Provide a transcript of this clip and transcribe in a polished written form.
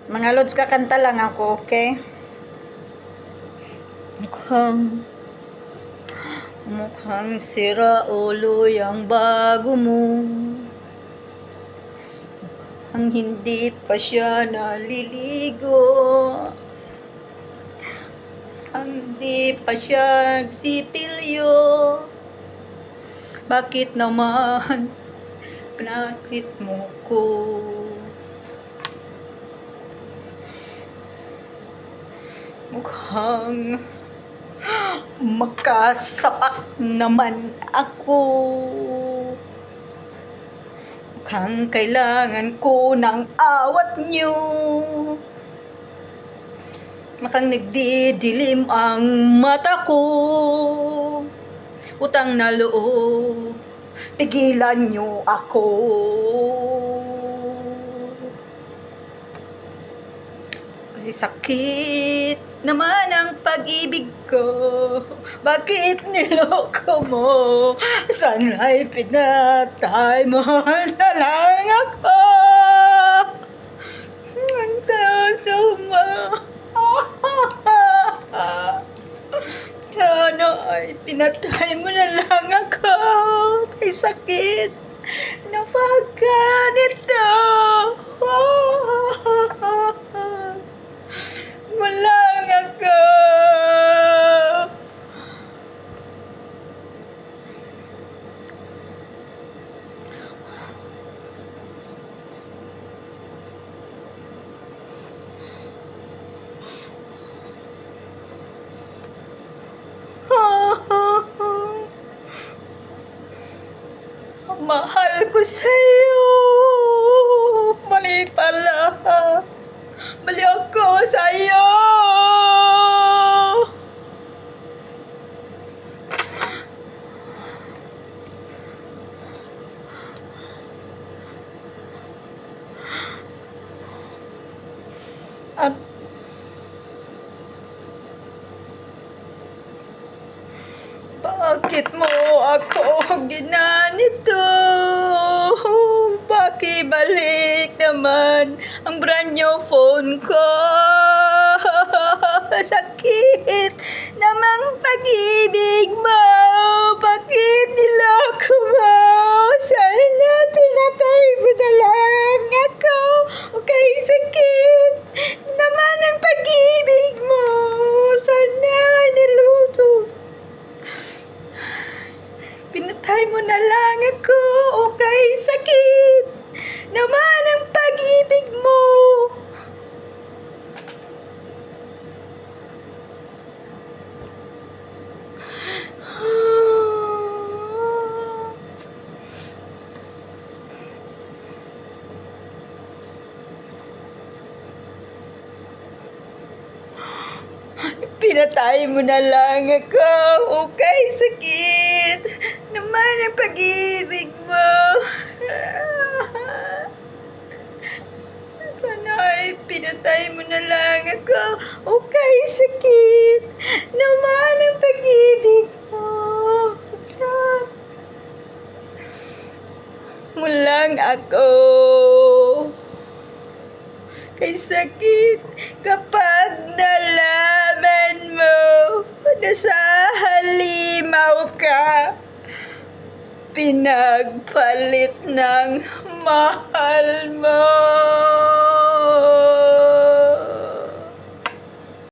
Mga lods, kakanta lang ako, okay? Mukhang sira ulo yung bago mo. Ang hindi pa siya naliligo. Ang hindi pa siya sipilyo. Bakit naman pinakit mo ko? Mukhang makasapak naman ako. Mukhang kailangan ko ng awat nyo. Mukhang nagdidilim ang mata ko. Utang na loob, pigilan nyo ako. Sakit naman ang pag-ibig ko. Bakit niloko mo? Sana'y pinatay mo na lang ako. Ang taso mo. Sana ay pinatay mo na lang ako. Kay sakit na pagkanito. Walang ako. Mahal ko sa'yo. Mali pala. Mali ako sa'yo. At bakit mo ako ginanito? Pakibalik naman ang brand new phone ko. Sakit namang pag-ibig mo. Bakit niloko mo? Sana pinatay mo na lang ako. Okay, sakit naman ang pag-ibig mo. Sana niluto. Pinatay mo na lang ako, okay? Sakit naman ang pag-ibig mo. Pinatay mo na lang ako, okay? Sakit naman ang pag-ibig mo. Sana ay pinatay mo na lang ako, okay? Sakit naman ang pag-ibig mo. Mulang ako. Kay sakit kapag nalaman mo na sa halimaw ka, pinagpalit ng mahal mo.